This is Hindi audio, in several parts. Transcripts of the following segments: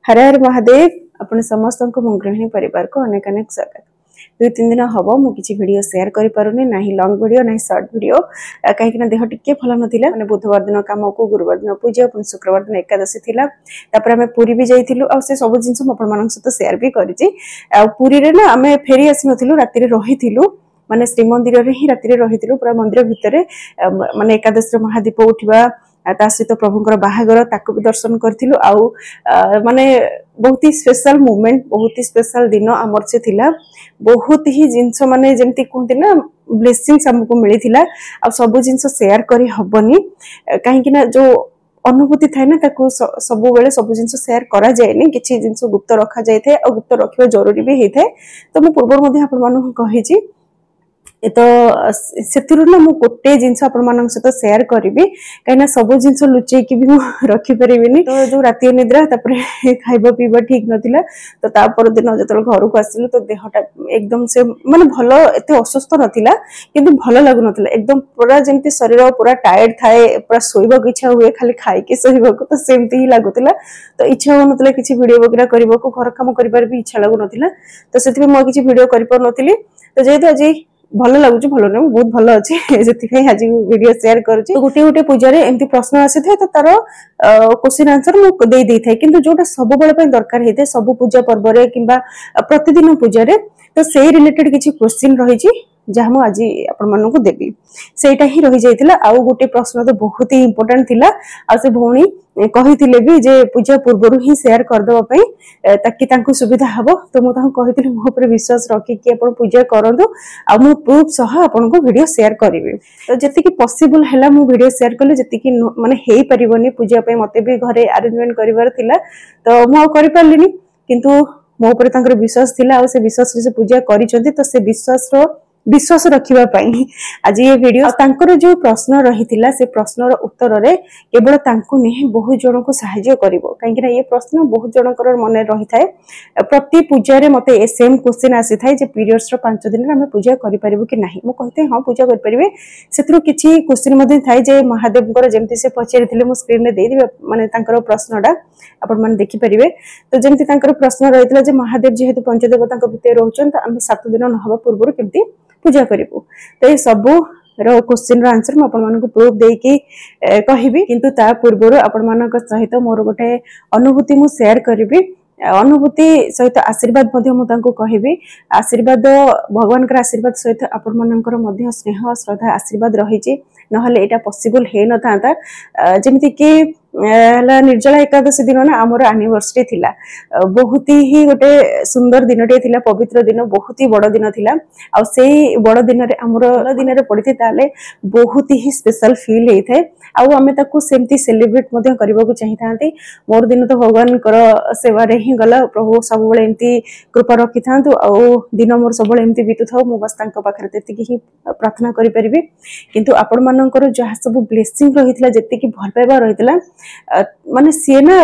हर हर महादेव आपण समस्त मो गृहिणी परिवार को अनेक अनेक स्वागत। 2-3 दिन हम मुझे वीडियो शेयर कर पारुनी ना लॉन्ग वीडियो ना शॉर्ट वीडियो कहीं देह टिके भल ना मैंने बुधवार दिन काम को गुरुवार दिन पूजा शुक्रवार दिन एकादशी थिला आम पुरी भी जाइलु आ से सब जिन सहित शेयर भी करी पुरी ना आम फेरी आसी नु राति रही माने श्रीमंदिर ही राति रही पूरा मंदिर भितर माने एकादशी महादीप उठा ता सहित प्रभुंर बाहागर ताकू भी दर्शन करूँ आउ माने बहुत ही स्पेशल मोमेंट बहुत ही स्पेशल दिन आमर से थिला बहुत ही जिनस माने जमती कहते ना ब्लेसिंग्स हमको मिली आ सब जिनस शेयर करी हबनी कहीं जो अनुभूति थाए ना सब बेले सब जिन शेयर करा जाए किसी जिन गुप्त रखा जाए और गुप्त रखा जरूरी भी होता है। तो मुझे पूर्व आपण कही तो से ना मु गोटे जिन सहित शेयर करी कहीं सब जिन लुचेकी भी रखिपारे तो जो राति निद्रा खाइबा पीवा ठीक नाला तो तापर दिन जो घर को आसिलु तो देहटा एकदम से माने भल एत असुस्थ नाला किंतु भल लगुन एकदम पूरा जमी शरीर पूरा टायर्ड थाए पूरा शोबा इच्छा हुए खाली खाई शोबा तो सेमती ही लगुला तो इच्छा हो ना किसी वीडियो वगैरह करने को घर कम कर इच्छा लगुन तो से किसी वीडियो कर तो जेहेतु आज भल लगुच भल ना बहुत भल अच्छे से आज वीडियो शेयर करुँचे गोटे गोटे पूजा एमती प्रश्न आसी था तो तार क्वेश्चन आंसर मुझे दे था कि जोटा सब बेले दरकार होता है सब पूजा पर्व कि प्रतिदिन पूजा तो से रिलेटेड किसी क्वेश्चन रही जहाँ मुझे आज आपको देवी सेटा ही रही जाइए आउ गोटे प्रश्न तो बहुत ही इंपोर्टेंट थिला आ से भौणी कही भी जे पूजा पूर्व ही शेयर करदेवाई ताकि तांको सुविधा हम तो मुझे कही मो विश्वास रखिकी आप पूजा करूँ आ मु प्रूफ सह आपन को वीडियो शेयर करी तो जी पॉसिबल है मु वीडियो शेयर कली जी माने हे परिबनी पूजा पे मते भी घरे अरेंजमेंट करिवार थिला तो मु कर पारलिनी किंतु मो ऊपर विश्वास थिला आ से विश्वास से पूजा करिसंती तो से विश्वास रखिबा पई आज ये वीडियो तांकर जो प्रश्न रही से प्रश्नर उत्तर रे केवल तांको नहीं बहुत जन को सहायता करिवो कहीं ये प्रश्न बहुत जनकर मन रही थाए प्रति पूजा रे मते सेम क्वेश्चन आसी थाए जे पीरियड्स रो 5 दिन रे हम पूजा करि परिबो कि नहीं मु कहते हां पूजा करि परिबे सेतरो किछि क्वेश्चन मध्ये थाए जे महादेवकर जेमति से पचारिथिले मु स्क्रीन रे दे दिबे माने तांकर प्रश्नडा आपण माने देखि परिबे तो जेमति तांकर प्रश्न रहितला जे महादेव जेहेतु पंचदेवतांक भितर रहउछन त हम 7 दिन नहबा पूर्व केमति पूजा करिवो तो ये सब क्वेश्चन आंसर मुझे प्रूफ देकी कहबी किंतु ता पूर्व आपण मानक सहित मोर गोटे अनुभूति मु शेयर करी अनुभूति सहित आशीर्वाद कहबी आशीर्वाद भगवान आशीर्वाद सहित आपण मानकर स्नेह श्रद्धा आशीर्वाद रही नहले एटा पॉसिबल हे न था जेमति कि निर्जला एकादशी दिन ना आमर एनिवर्सरी थिला बहुत ही गोटे सुंदर दिन टे थिला पवित्र दिन बहुत ही बड़ दिन थिला आ सेही बड़ दिन रे आमर दिन रे पड़िथे ताले बहुत ही स्पेशल फील हेथे आ आमे ताकू सेमती सेलिब्रेट मध्य करबा को चाहि थांती मोर दिन तो भगवान कर सेवा रे ही गला प्रभु सब बेले एमती कृपा रखि थांतु आ दिन मोर सब बेले एमती बीतु थाउ मु बस तांको पाखरे तेतिकी ही प्रार्थना करि परिबे किंतु आपण मानकर जहा सब ब्लेसिंग रहितला जेति की भल पाइबा रहितला माने सी ना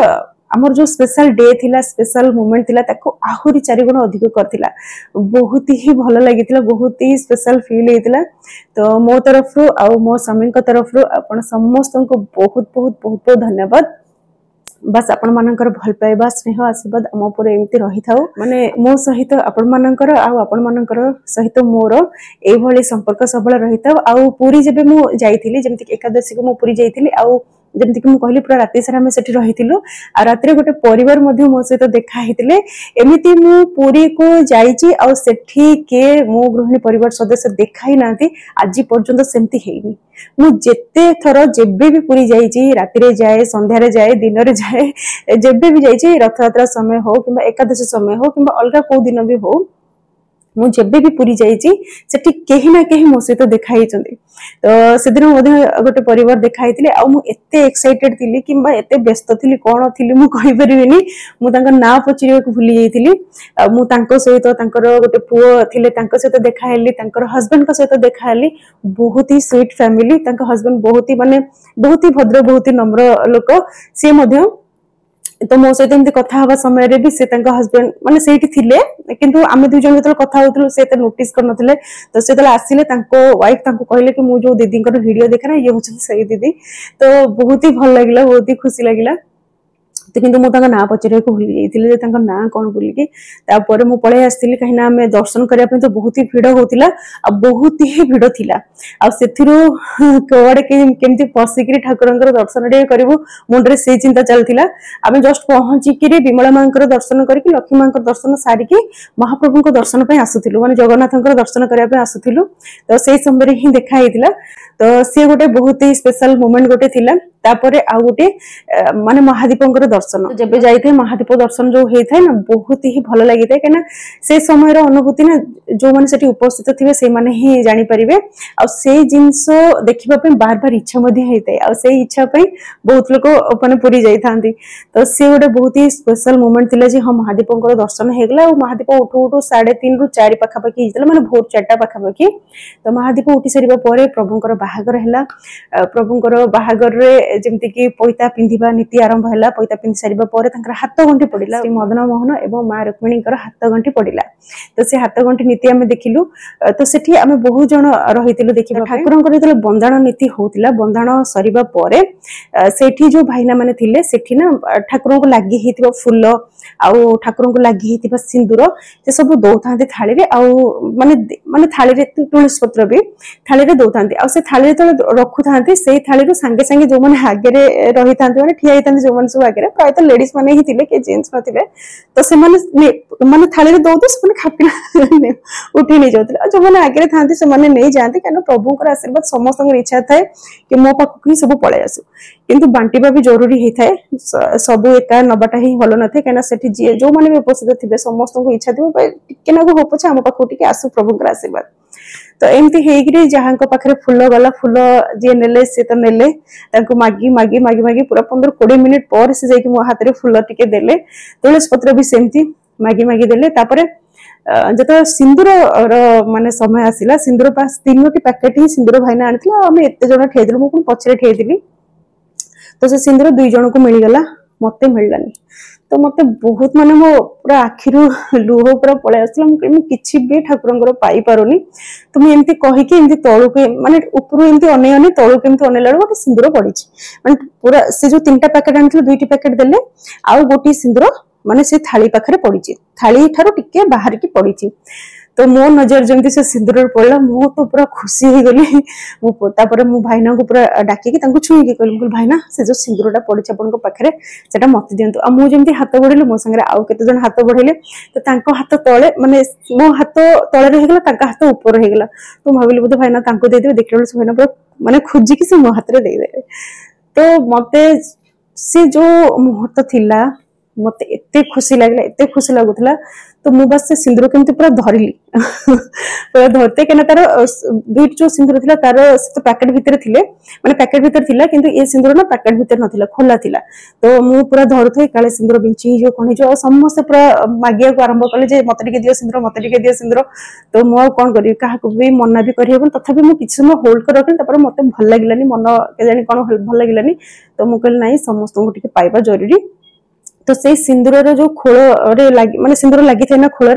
आमर जो स्पेशल डे थिला स्पेशल मोमेंट थिला ताको आहुरी 4 गुण अधिक करथिला बहुत ही भल लागितला बहुत ही स्पेशल फील हेतिला तो मो तरफ रो आ मो स्वामी को तरफ रो आपण समस्त को बहुत बहुत बहुत बहुत धन्यवाद बस आपण मानकर भल पाइबा स्नेह आशीर्वाद आम उपर एमती रही था माने मो सहित आपण मानकर आपण मानकर सहित मोर ए भली संपर्क सबले रही था आ पूरी जेबे मु जाइथिली जेमति एकादशी को मु पूरी जाइथिली आ जमती कि कहली पूरा राति सारा आम सेठी रही आ राति गोटे परिवार मो सहित देखा होते एमती मु पूरी को जाइची आ सेठी के मो गृहिणी परिवार सदस्य देखा ही ना आज पर्यंत सेमती हेनी मु जेते थर जेबे भी पूरी जाइची राति रे जाए संध्या रे जाए दिन रे जाए जेबे भी जाइची रथयात्रा समय हो कि एकादशी समय हो कि अलग को दिन भी हो मुझे भी पूरी जाइची सेठी केही ना केही मो सहित देखाई तो से दिन गोटे परिवार देखाई आ एते एक्साइटेड थिली कि एते व्यस्त थिली कोन थिली मु कहि परिबिनी मु तांका ना पचरियो को भूली जाइथिली मु तांको सहित तांकर गोटे पुओ थिले तांको सहित देखाइली तांकर हस्बैंड को सहित देखाइली बहुत ही स्वीट फैमिली तांका हस्बैंड बहुत ही माने बहुत ही भद्र बहुत ही नम्र लोक से मध्य तो मो सहित एमती कथा हवा समय रे भी से तांका हस्बैंड माने सेठी थिले किंतु आमे दु जन जतल कथा होतलु से त नोटिस कर नथिले तो से तले आसीले तांको वाइफ तांको कहले कि मु जो दीदी वीडियो देखना ये होछन सही दीदी तो बहुत ही भल लागिला बहुत ही खुशी लागिला तो किंतु मुझे ना पचारे को भूली जाइए ना कौन बोलिकी तापर मु पलि आसती कहीं आम दर्शन करने तो बहुत ही भिड़ होता आ बहुत ही भिड़ थिला कड़े केमती पशिक ठाकुर दर्शन टे करूँ मुंडे से चिंता चलता आम जस्ट पहुँचिक विमला माँ दर्शन करके लक्ष्मी माँ दर्शन सारिकी महाप्रभु दर्शन आसुलू माने जगन्नाथ दर्शन करने आसुलू तो से समय ही देखाई तो सी गोटे बहुत ही स्पेशल मोमेंट गोटे थिला तापर आउ गोटे माने महादीपंकर दर्शन जब जाइए महादीप दर्शन जो होता है ना बहुत ही भल लगी था कहीं से समय अनुभूति ना जो मैंने से उपस्थित थे से मैंने ही जानीपारे से जिनस देखा बार बार इच्छा होता है से इच्छा बहुत लोग मैंने पूरी जाती तो सी गोटे बहुत ही स्पेशल मोमेंट थिला जी हाँ महादीपंकर दर्शन होगा और महादीप उठू उठू 3:30 ରୁ 4 पाखापाखि होता मैंने भोर 4टा पाखापाखि तो महादीप उठी सारा पर प्रभुंकर बाहागर है प्रभुंकर बाहागर जमती कि पैता पिंधा नीति आरंभ है पैता पिंधि सारा पर हाथ गंठी पड़ा मदन मोहन और माँ रुक्मिणी हाथ गंठी पड़ा तो से हाथ गंठी नीति आम देखिलु तो सेठी आम बहुत जन रही देखा ठाकुर जो बंदाण नीति होता बंदाण सरिबा परे सेठी जो भाईना माने थिले सेठी ना ठाकुर को लगी होता फूल आउ ठाकुर को लगी होता सिंदूर से सब दौता थाली माने माने थाली तुलसी पत्र भी थाली दौता से थाली रखु था से थाली सांगे सांगे जो मैंने आगे रही था मैंने ठिया होता जो मैंने सब आगे प्रायतः लेडीज मैंने ही थे कि जेन्ट्स नथिले तो से माने थाली दौते से खापिना उठे नहीं जाते जो मैंने आगे था से नहीं जाते कहीं प्रभुंर आशीर्वाद समस्त इच्छा थाए कि मो पाखक ही सब पलि आसू किंतु बांटिबा भी जरूरी होता है सब एका नबाटा ही भल न थे कहीं जी जो मैंने भी उपस्थित थे समस्त इच्छा थी टिके ना हो पछे आम पाखक टिके आसू प्रभुंर आशीर्वाद तो एमती होगी जहाँ पाखे फूल गला फूल जी ने सी तो ने मागी मागी मागी मागी पूरा 15-20 मिनिट पर से जाकि मो हाथ में फूल टिके देले तुलसी पत्र भी सेमती मागी मागी देले तापर जो सिंदूर माने समय आसला सिंदूर 3टी पैकेट ही सिंदूर भाईना आनी आम एत जन ठेलु मुझे पचरे ठेली तो से सिंदूर 2 जन को मिलगला मत मिललानी तो मत बहुत माने मो पूरा आखिरू लुह पूरा पलि आसला किसी भी ठाकुर पाई पारुनी तो मुझे एमती कहीकि एमती तलू माने ऊपर एमती अने अने तलू केमती अनेला गोटे सिंदूर पड़ी माने पूरा से जो 3टा पैकेट आनी 2टी पैकेट देले आउ गोटे सिंदूर माने से थाली पाखरे पड़ी थाली ठारू टिके बाहर की पड़ी तो मो नजर जमी से सिंदूर पड़ा मु तो पूरा खुशी हो गली मो भाईना को पूरा डाकी छुईकी कहली भाईना से जो सिंदूरटा पड़ी अपन पाखे से मत दिंतु आ मुझे हाथ बढ़ेली मो सागर आउ केते हाथ बढ़ेले तो हाथ तले माने मो हाथ तले रहीगला हाथ ऊपर रहीगला तो भाविली बोधे भाईना देदेवे देखला से भाईना पूरा माने खोजिकी से मो हाथ में देदेवे तो मत से जो मुहूर्त थिला मत एते खुशी लगुला तो मु बस से सिंदूर केमती पूरा धरली पूरा धरते कहीं तार 2टी जो सिंदूर थी तार तो पैकेट भितर थिले माने पैकेट भितर थिला किंतु ये सिंदूर ना पैकेट भितर नथिला खोला थिला तो मु पूरा धरुथे काले सिंदूर बिंची जो कौन जो समस्त पूरा मागिया को आरंभ कले जे मते टिके दियो सिंदूर तो मु कौन करी काहाको भी मना भी करि हेबन तथापि मु किछ समय होल्ड कर रखली तापर मते भल लागिलानी मन के जानी कोन भल लागिलानी तो मु कहली नाही समस्त को टिके पाइबा जरूरी तो से सिंदूर जो खोल माने सिंदूर लगी थे ना खोल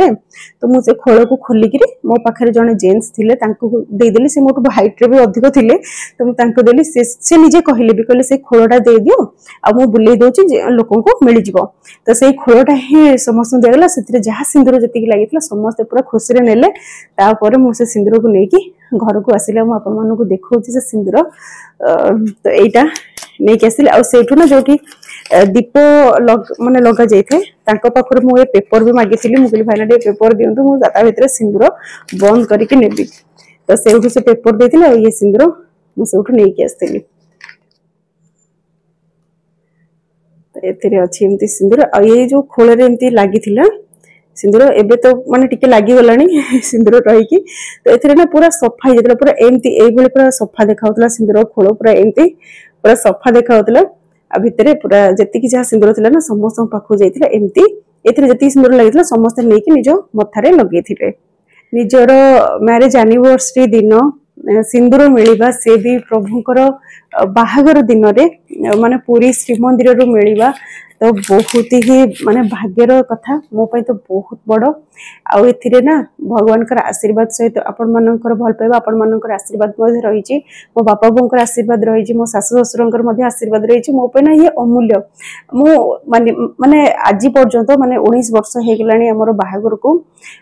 तो मुझे खोल को खोलिकी मो पाखे जड़े जेन्ट्स थे देदेली से मोटू हाइट रे भी अधिक थे तो मुझे देली से निजे कहले भी कहले से खोलटा दे दियो आ मु बुले दउची लोक को मिल जिवो तो से खोलटा ही समस्त देगला से जहाँ सिंदूर जी लगी समस्त पूरा खुशी रे नेले तापर मु से सिंदूर को लेकी घर को आसिले मु आपन मानू को देखौची से सिंदूर तो एटा नहीं आसिले आ सेठू ना जोठी दीप माने लगा जाए पाखर मुझे पेपर भी मागी मुझे भाईना पेपर दिंतु मुझे भितर सिंदूर बंद करके नेबी तो से पेपर देते ये सिंदूर मुझे नहीं आसती तो अच्छी एमती सिंदूर आ ये जो खोल एमती लगी सिंदूर एबे तो माने टिके लागी गलानी सिंदूर रही तो एथिरे ना पूरा सफा हो जाता पूरा एमती एभली पूरा सफा देखा सिंदूर खोल पूरा एमती पूरा सफा देखा आ भितर पूरा जी जहाँ सिंदूर थी ना समस्त पाखु जाइए एमती जी सिंदूर लगी समस्त नहीं निज मथारे लगे निजर मैरिज एनिवर्सरी दिन सिंदूर मिलवा से भी प्रभुंकर बाहागर दिन रे माने पूरी श्रीमंदिर रू मिलवा तो बहुत ही माने भाग्यर कथा मो पई तो बहुत बड़ आउ एथिरे ना भगवान कर आशीर्वाद सहित आपण मानकर भल पाइबा आपण मानकर आशीर्वाद मध्ये रहिछि मो बापा बोंकर आशीर्वाद रहिछि मो सासु ससुरंकर मध्ये आशीर्वाद रहिछि मो पे ना ये अमूल्य मो माने आज पर्यंत माने 19 वर्ष हे गेलानी हमर बाहागर को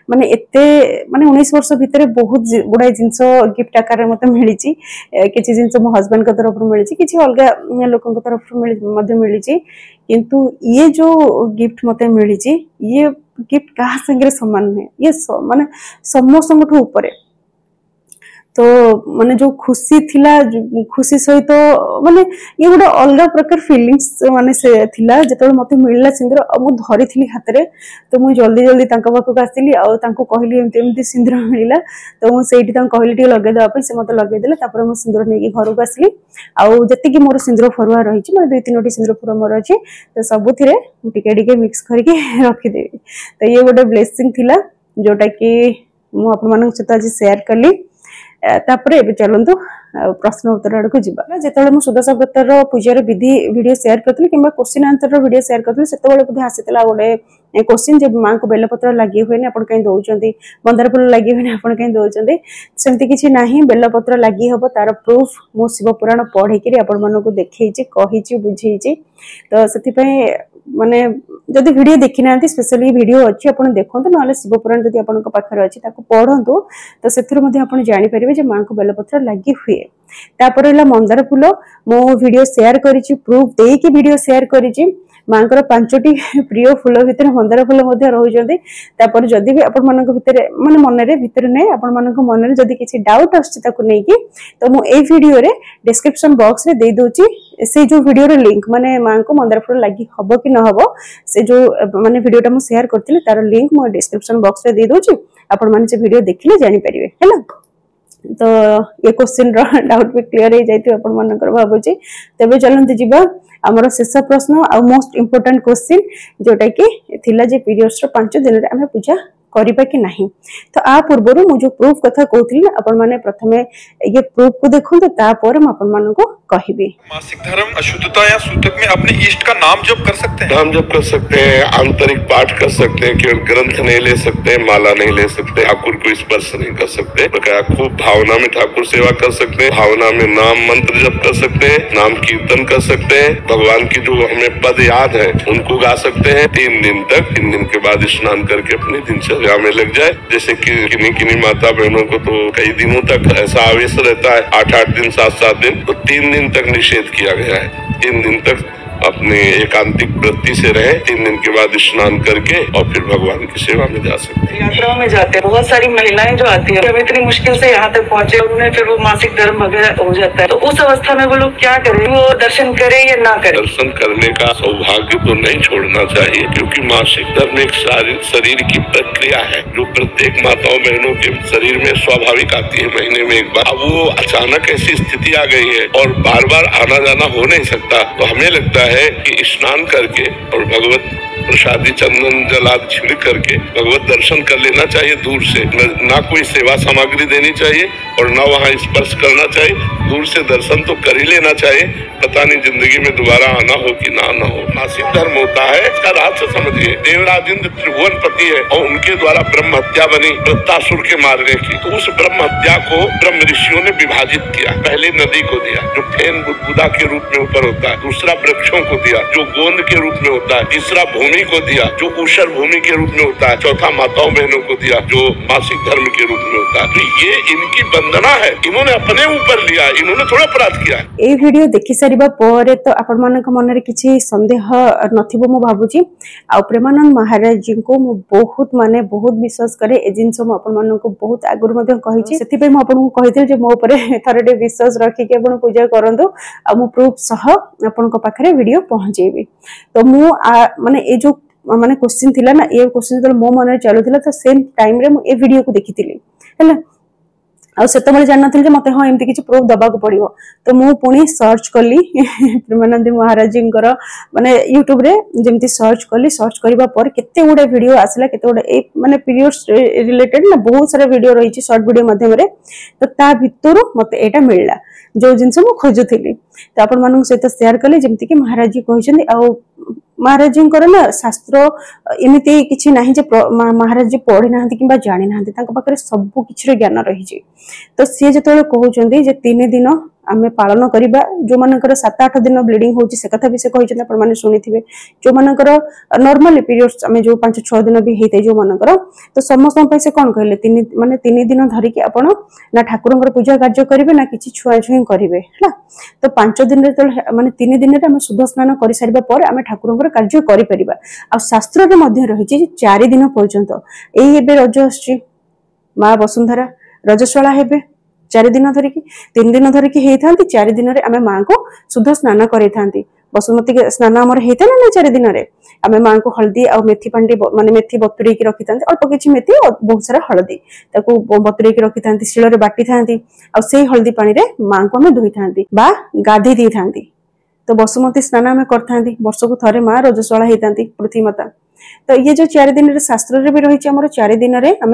माने एते माने 19 वर्ष भितर बहुत गुडा जिंस गिफ्ट आकार मते मिलिछि किछि जिंस मो हस्बैंड के तरफ मिलिछि किछि अलगा लोकन के तरफ मते मिलिछि किंतु ये जो गिफ्ट मते मिलिछि ये गिफ्ट कहा संगे समान नहीं ये माने समस्त ऊपर तो माने जो खुशी थिला खुशी सहित तो माने ये गोटे अलग प्रकार फीलिंग्स माने से थिला जेतबे मते मिलला सिंदूर मु धरी थिली हाथ रे तो मु जल्दी जल्दी तांका पाखक आसिली आ तांको कहली एमती सिंदूर मिलला तो मु सेठी तांको कहली टी लगे दवा पे से मते लगे देले तापर मु सिंदूर नेकी घर को आसिली आ जति कि मोर सिंदूर फरुआ रही छि माने 2-3टी सिंदूर फरुआ मोर अछि तो सबुथिरे टिके टिके मिक्स करके रखि देबी तो ये गोटे ब्लेसिंग थिला जोटा कि मु आपन मानक सहित आज शेयर कली तापरे एबे चलंतु प्रश्न उत्तर आड़ को जीवा जेतबे मु सुदशा व्रतर पूजार विधि वीडियो शेयर करथि किबा क्वेश्चन आंसर वीडियो शेयर करथि सेतबेले बुद्धि आसीतला गोटे क्वेश्चन जे मां को बेलपत्र लागि होयनी आपण कहीं दउचंती मंदार फूल लागि होयनी आपण कहीं दउचंती सेमति किछि नाही बेलपत्र लागि हबो तार प्रूफ मु शिव पुराण पढे कि आपण मन को देखैछि कहिछि बुझैछि तो सेति पय माने जदि वीडियो देखि नांती स्पेशली वीडियो अछि आपण देखंतु नले शिव पुराण जदि आपण को पाखर अछि ताको पढंतु तो सेथिर मध्ये आपण जानि परिबे जे मां को बेलपत्र लागि हुए तापर हला मंदार फूल मो वीडियो शेयर करिछि प्रूफ देई कि वीडियो शेयर करिछि मांकर 5टी प्रिय फूल भितर मंदार फूल मध्ये रहउजंती तापर जदि भी आपण मानक भितर माने मन रे भितर नै आपण मानक मन रे जदि किछि डाउट आछि ताको नै कि तो मो ए वीडियो रे डिस्क्रिप्शन बॉक्स रे दे दोछि से जो वीडियो रे लिंक माने मां को मंदार फूल लागि हबो कि न हबो से जो माने वीडियोटा मु शेयर करथिले तार लिंक मो डिस्क्रिप्शन बॉक्स रे दे दोछि आपण माने से वीडियो देखिले जानि परिबे हैला तो ये क्वेश्चन डाउट भी क्लियर हो जाइतो आपण मानकर भाबुची तबे चलंती जीवा हमर शेष प्रश्न आ मोस्ट इंपोर्टेंट क्वेश्चन जोटा कि थिला जे पीरियड्स रो 5 दिन रे हमें पूजा करिबा कि नहीं तो आ पूर्वरु मु जो प्रूफ कथा कहथिली आपण माने प्रथमे ये प्रूफ को देखंतु तापर हम आपण माने को कहिबे मासिक धर्म अशुद्धता या सूतक में अपने इष्ट का नाम जप कर सकते हैं नाम जप कर सकते हैं आंतरिक पाठ कर सकते हैं केवल ग्रंथ नहीं ले सकते माला नहीं ले सकते ठाकुर को स्पर्श नहीं कर सकते खूब भावना में ठाकुर सेवा कर सकते हैं भावना में नाम मंत्र जप कर सकते हैं नाम कीर्तन कर सकते हैं भगवान की जो हमें पद याद है उनको गा सकते हैं 3 दिन तक 3 दिन के बाद स्नान करके अपनी दिनचर्या में लग जाए जैसे कि किन्हीं माता बहनों को तो कई दिनों तक ऐसा आवेश रहता है 8-8 दिन 7-7 दिन तो 3 दिन तक निषेध किया गया है 3 दिन तक अपने एकांतिक वृत्ति से रहे 3 दिन के बाद स्नान करके और फिर भगवान की सेवा में जा सकते हैं। यात्राओं में जाते हैं बहुत सारी महिलाएं जो आती है इतनी मुश्किल से यहाँ तक पहुँचे उन्हें फिर वो मासिक धर्म वगैरह हो जाता है तो उस अवस्था में वो लोग क्या करें वो दर्शन करे या ना करे दर्शन करने का सौभाग्य तो नहीं छोड़ना चाहिए क्योंकि मासिक धर्म एक शरीर की प्रक्रिया है जो प्रत्येक माताओं बहनों के शरीर में स्वाभाविक आती है महीने में एक बार। अब वो अचानक ऐसी स्थिति आ गई है और बार बार आना जाना हो नहीं सकता तो हमें लगता है कि स्नान करके और भगवत प्रसादी चंदन जल आदि छिड़क करके भगवत दर्शन कर लेना चाहिए दूर से ना कोई सेवा सामग्री देनी चाहिए और ना वहाँ स्पर्श करना चाहिए दूर से दर्शन तो कर ही लेना चाहिए पता नहीं जिंदगी में दोबारा आना हो कि ना आना हो। मासिक धर्म होता है इसका रहस्य समझिए देवराज इंद्र त्रिभुवनपति है और उनके द्वारा ब्रह्म हत्या बनी वृत्तासुर के मारने की तो उस ब्रह्म हत्या को ब्रह्म ऋषियों ने विभाजित किया पहले नदी को दिया जो फेन बुदबुदा के रूप में ऊपर होता है दूसरा वृक्षों को दिया जो गोंद के रूप में होता है तीसरा भूमि को दिया जो ऊषर भूमि के रूप में होता है चौथा माताओं बहनों को दिया जो मासिक धर्म के रूप में होता है तो ये इनकी वंदना है इन्होंने अपने ऊपर लिया इन्होंने थोड़ा अपराध किया। ए वीडियो देखि सारिबा परे तो आपण मानक मन रे किछि संदेह नथिबो मो भाबुची आ प्रेमानंद महाराज जी को मो बहुत माने बहुत विश्वास करे ए जिंस मो आपण मानन को बहुत आगुर मध्ये कहिछि सेति पे मो आपण को कहिथिल जे मो ऊपर थरडे विश्वास रखि के आपण पूजा करंदो आ मो प्रूफ सह आपण को पाखरे वीडियो पहुंचेबी तो मो माने ए जो माने क्वेश्चन थिला ना ए क्वेश्चन जब मो मन रे चलुथिला तो सेम टाइम रे मो ए वीडियो को देखिथिली हैला आ सेतबेले जाननथिल जे मते हां एमति किछि प्रूफ दबा को पड़ियो तो मु पुनी सर्च कली प्रेमानंद महाराज जींकर माने YouTube रे जेमति सर्च करबा पर केते गुडे वीडियो आसला केते गुडे ए माने पीरियड्स रिलेटेड ना बहुत सारा वीडियो रहिछि शॉर्ट वीडियो माध्यम रे तो ता भितरु मते एटा मिलला जो जिंस मु खोजुथिली तो आपण मानन सहित शेयर कले जेमति कि महाराज जी कहिसंदी आ महाराज जी ना शास्त्र एमती किसी ना जे महाराज जी पढ़ी ना कि जानी ना सब किसी ज्ञान रही। तो सी जो कहते 3 दिन आम पालन करवा जो मानकर 7-8 दिन ब्लीडिंग होची से कथा भी से कहते आपने शुणी जो मानकर नॉर्मल पीरियड्स आम जो 5-6 दिन भी होते जो मानकर तो समस्त से कौन कहले 3 दिन धरिकी आपण ना ठाकुर पूजा कार्य करेंगे ना किसी छुआ छुई करेंगे है। तो 5 दिन माने 3 दिन आम शुद्ध स्नान कर सारा पर आम ठाकुर कार्य करें आ शास्त्र रही 4 दिन पर्यंत यही रज आसुची माँ वसुंधरा रजस्वला हेबे 4 दिन धरिकी 3 दिन धरिकी होता 4 दिन आम माँ को शुद्ध स्नान कर बसुमती स्नान आमर होता ना 4 दिन आम माँ को हल्दी आ मेथी पांडी माने मेथी बतुरे रखी था अल्प किसी मेथी और बहुत सारा हल्दी बतुरे रखी था शिल बाटी था से हल्दी पानी रे माँ को आम धोई था गाधे दी था। तो बसुमती स्नान आम कर वर्ष को थरे माँ रजस्वला होता पृथ्वी माता। तो ये जो 4 दिन शास्त्र भी रही आम 4 दिन आम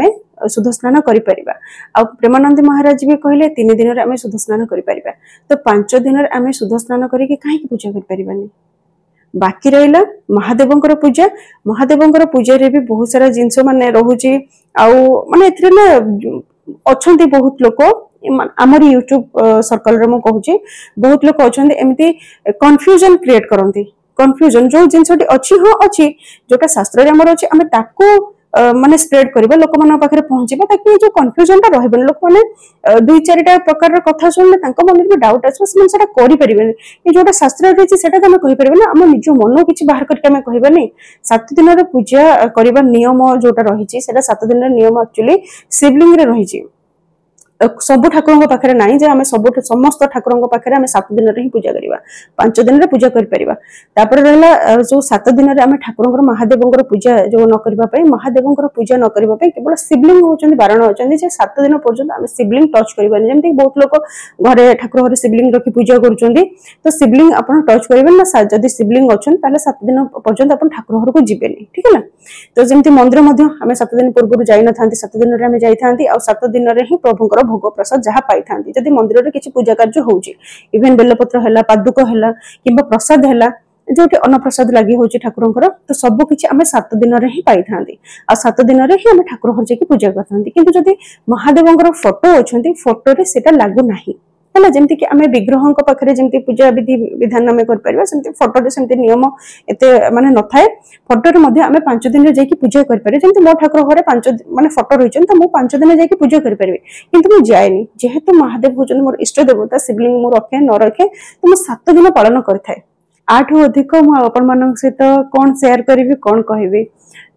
शुद्ध स्नान कर प्रेमानंद महाराज भी कहले 3 दिन आम शुद्ध स्नान कर। तो 5 दिन आम शुद्ध स्नान करके कहीं पूजा कर बाकी रहा महादेवंकर पूजा। महादेवंकर पूजा रे भी बहुत सारा जिनस माने रोचे माने अच्छा बहुत लोक आमर यूट्यूब सर्कल रे मु कहूची बहुत लोक अच्छा एमती कन्फ्यूजन क्रिएट करती कन्फ्यूजन जो जिनसटी अच्छी हाँ अच्छी जोटा शास्त्र आमर अच्छी आम ताको माने स्प्रेड करबा लोक मान पाखरे पहुंचबा ताकि जो कन्फ्यूजन टा रहबे लोक माने 2-4टा प्रकार कथा सुनले तांको मन में डाउट आसबा से सेटा करि परिबेनी ए जोटा शास्त्र रही सेटा हम कहि परिबे ना हम निज मन किछि बाहर करके हम कहबानी 7 दिन रे पूजा करबा नियम जोटा रही सेटा 7 दिन रे नियम एक्चुअली शिवलिंग रे रही सब ठाकुर पाखे ना आम सब समस्त ठाकुर पाखे 7 दिन ही पूजा करवा 5 दिन पूजा कर रहा जो 7 दिन आम ठाकुर महादेव पूजा जो न करने महादेव पूजा न करने केवल शिवलिंग होती बारण अच्छा 7 दिन पर्यटन आम शिवलिंग टच करवानी जमी बहुत लोग घरे ठाकुर घर शिवलिंग रखी पूजा कर तो शिवलिंग आप टच करेंगे ना जदि शिवलिंग अच्छा 7 दिन पर्यटन आप ठाकुर घर को जीवे ठीक है ना। तो जमी मंदिर आम 7 दिन पूर्व जाई न था 7 दिन आम जाती 7 दिन ही प्रभुंर भोग प्रसाद जहाँ पाई था जदि मंदिर में किसी पूजा कार्य होची इवेन बेलपत्र है पादुक है कि प्रसाद है जो अन्न प्रसाद लगी हो ठाकुर तो सब किसी आम 7 दिन ही पाई था 7 दिन ही आम ठाकुर घर जाकि पूजा करते किंतु जदि महादेव फोटो अच्छा फोटो से लागू ना है जमती कि आम विग्रह पाखे जमी पूजा विधि विधान आम कर फोटो से नियम एत माने न थाए फोटो आम 5 दिन जाकि पूजा करें जमी मो ठाकुर घर 5 माने फोटो रही तो मुझे 5 दिन जाकि पूजा करें किंतु मुझे जाए जेहेतु महादेव होती मोर इष्ट देवता शिवलिंग मुझे रखे न रखे तो मुझे 7 दिन पालन करें। आठू अधिक मुझे सहित कौन शेयर करी कौन कहबी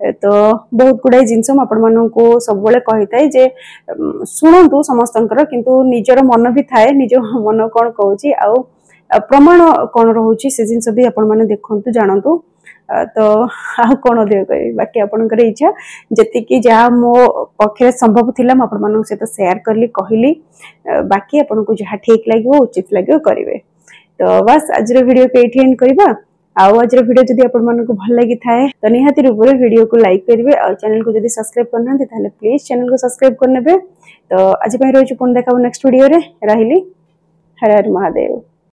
तो बहुत गुड़ाई जिनस को सब कही था जे शुणु समस्तंकर किंतु निजर मन भी थाए निज मन कौन कहूँ आ प्रमाण कौन रोचे से जिन भी आपण मैंने देखु जानतु तो आ कौन दे कह बाकी आपणकर इच्छा जी जहाँ मो पक्षे संभव थिला आपण सहित शेयर कली कहली बाकी आपन को जहाँ ठीक लगे उचित लगे करेंगे। तो बस आज वीडियो को ये एंड करवा आज वीडियो जदि आपको भल लगी थाए तो निहाती रूप से वीडियो को लाइक करेंगे और चैनल को जदि सब्सक्राइब करना ताले प्लीज चैनल को सब्सक्राइब करने। तो आज रही पुणी देखा नेक्स्ट वीडियो रे रही हर हर महादेव।